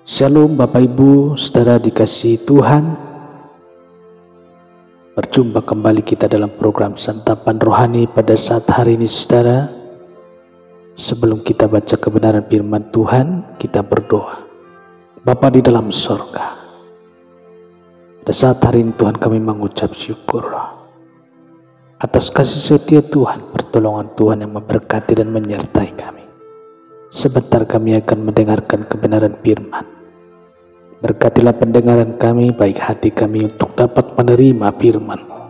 Shalom Bapak Ibu, saudara dikasihi Tuhan. Berjumpa kembali kita dalam program Santapan Rohani pada saat hari ini saudara. Sebelum kita baca kebenaran firman Tuhan, kita berdoa. Bapa di dalam sorga, pada saat hari ini Tuhan kami mengucap syukur atas kasih setia Tuhan, pertolongan Tuhan yang memberkati dan menyertai kami. Sebentar kami akan mendengarkan kebenaran firman. Berkatilah pendengaran kami, baik hati kami untuk dapat menerima firman-Mu.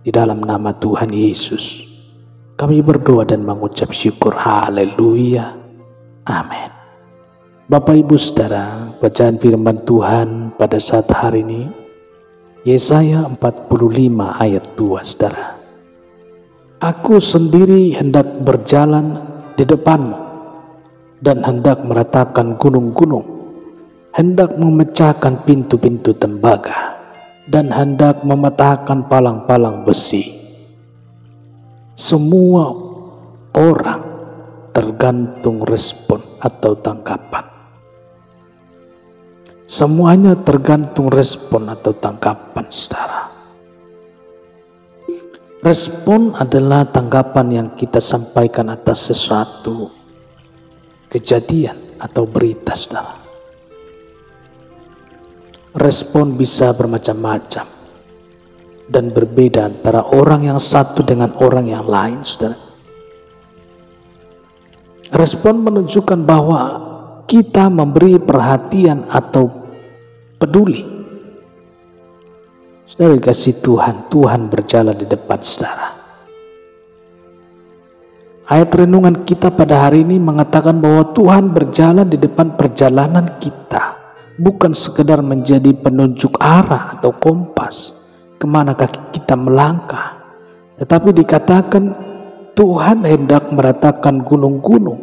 Di dalam nama Tuhan Yesus, kami berdoa dan mengucap syukur. Haleluya. Amin. Bapak Ibu saudara, bacaan firman Tuhan pada saat hari ini, Yesaya 45 ayat 2 saudara. Aku sendiri hendak berjalan di depanmu dan hendak meratakan gunung-gunung, hendak memecahkan pintu-pintu tembaga, dan hendak mematahkan palang-palang besi. Semua orang tergantung respon atau tanggapan. Semuanya tergantung respon atau tanggapan, saudara. Respon adalah tanggapan yang kita sampaikan atas sesuatu kejadian atau berita, saudara. Respon bisa bermacam-macam dan berbeda antara orang yang satu dengan orang yang lain, saudara. Respon menunjukkan bahwa kita memberi perhatian atau peduli. Saudara dikasihi Tuhan, Tuhan berjalan di depan saudara. Ayat renungan kita pada hari ini mengatakan bahwa Tuhan berjalan di depan perjalanan kita. Bukan sekedar menjadi penunjuk arah atau kompas kemana kaki kita melangkah, tetapi dikatakan Tuhan hendak meratakan gunung-gunung,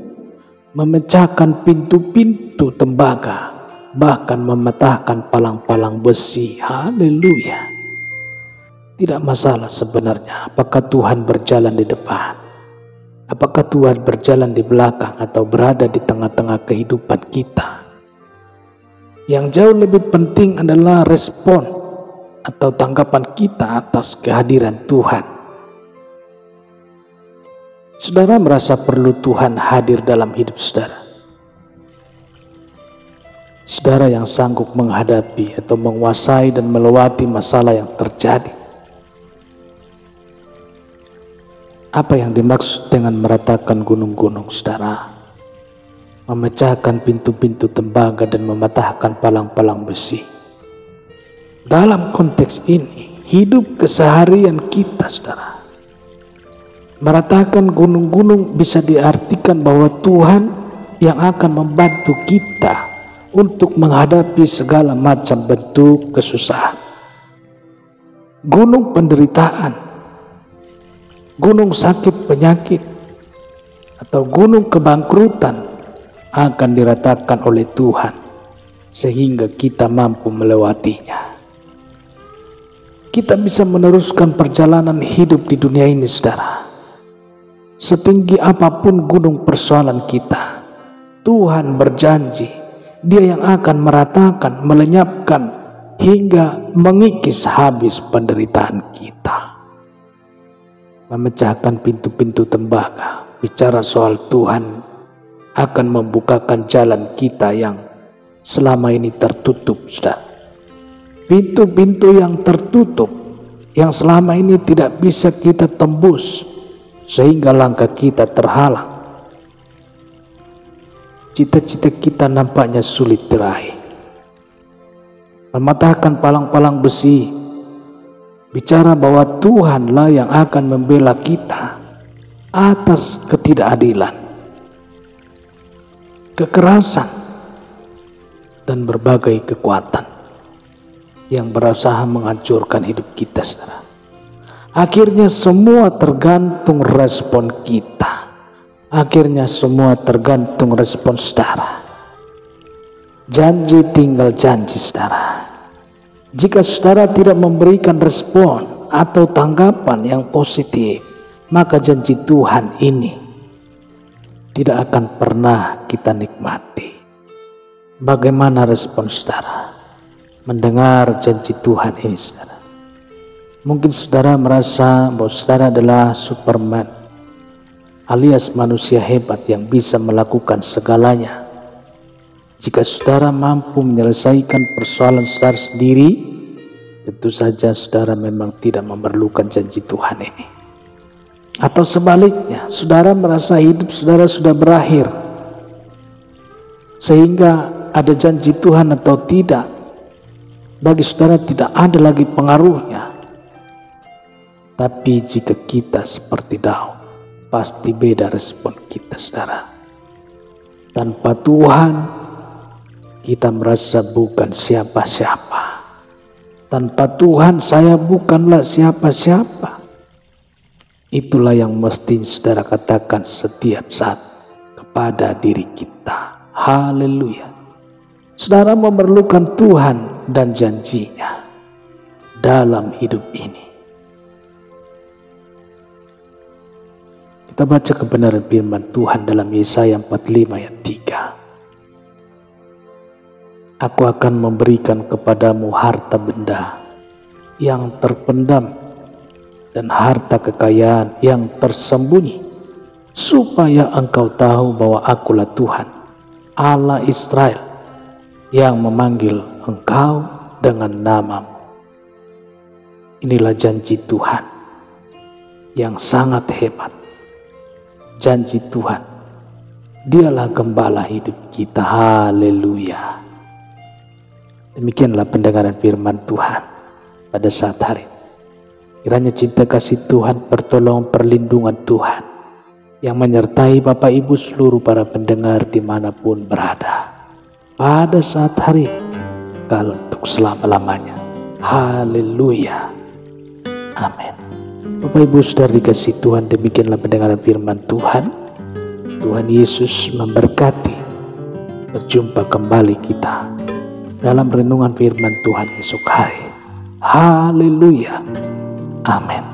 memecahkan pintu-pintu tembaga, bahkan mematahkan palang-palang besi. Haleluya. Tidak masalah sebenarnya apakah Tuhan berjalan di depan, apakah Tuhan berjalan di belakang atau berada di tengah-tengah kehidupan kita. Yang jauh lebih penting adalah respon atau tanggapan kita atas kehadiran Tuhan. Saudara merasa perlu Tuhan hadir dalam hidup saudara? Saudara yang sanggup menghadapi atau menguasai dan melewati masalah yang terjadi. Apa yang dimaksud dengan meratakan gunung-gunung, saudara? Memecahkan pintu-pintu tembaga dan mematahkan palang-palang besi. Dalam konteks ini, hidup keseharian kita, saudara. Meratakan gunung-gunung bisa diartikan bahwa Tuhan yang akan membantu kita untuk menghadapi segala macam bentuk kesusahan. Gunung penderitaan, gunung sakit penyakit, atau gunung kebangkrutan akan diratakan oleh Tuhan sehingga kita mampu melewatinya. Kita bisa meneruskan perjalanan hidup di dunia ini, saudara. Setinggi apapun gunung persoalan kita, Tuhan berjanji Dia yang akan meratakan, melenyapkan hingga mengikis habis penderitaan kita. Memecahkan pintu-pintu tembaga, bicara soal Tuhan akan membukakan jalan kita yang selama ini tertutup, saudara. Pintu-pintu yang tertutup, yang selama ini tidak bisa kita tembus, sehingga langkah kita terhalang. Cita-cita kita nampaknya sulit diraih. Mematahkan palang-palang besi, bicara bahwa Tuhanlah yang akan membela kita atas ketidakadilan, kekerasan, dan berbagai kekuatan yang berusaha menghancurkan hidup kita, saudara. Akhirnya semua tergantung respon kita. Akhirnya semua tergantung respon saudara. Janji tinggal janji, saudara. Jika saudara tidak memberikan respon atau tanggapan yang positif, maka janji Tuhan ini tidak akan pernah kita nikmati. Bagaimana respon saudara mendengar janji Tuhan ini, saudara? Mungkin saudara merasa bahwa saudara adalah Superman, alias manusia hebat yang bisa melakukan segalanya. Jika saudara mampu menyelesaikan persoalan saudara sendiri, tentu saja saudara memang tidak memerlukan janji Tuhan ini. Atau sebaliknya, saudara merasa hidup saudara sudah berakhir, sehingga ada janji Tuhan atau tidak, bagi saudara tidak ada lagi pengaruhnya. Tapi jika kita seperti Daud, pasti beda respon kita, saudara. Tanpa Tuhan, kita merasa bukan siapa-siapa. Tanpa Tuhan, saya bukanlah siapa-siapa. Itulah yang mesti saudara katakan setiap saat kepada diri kita. Haleluya. Saudara memerlukan Tuhan dan janjinya dalam hidup ini. Kita baca kebenaran firman Tuhan dalam Yesaya 45 ayat 3. Aku akan memberikan kepadamu harta benda yang terpendam dan harta kekayaan yang tersembunyi, supaya engkau tahu bahwa akulah Tuhan, Allah Israel, yang memanggil engkau dengan namamu. Inilah janji Tuhan yang sangat hebat. Janji Tuhan, Dialah gembala hidup kita. Haleluya. Demikianlah pendengaran firman Tuhan pada saat hari ini. Kiranya cinta kasih Tuhan, pertolongan, perlindungan Tuhan yang menyertai Bapak Ibu seluruh para pendengar dimanapun berada pada saat hari ini, kalau untuk selama-lamanya. Haleluya. Amin. Bapak Ibu saudara dikasih Tuhan, demikianlah pendengaran firman Tuhan. Tuhan Yesus memberkati. Berjumpa kembali kita dalam renungan firman Tuhan esok hari. Haleluya. Amin.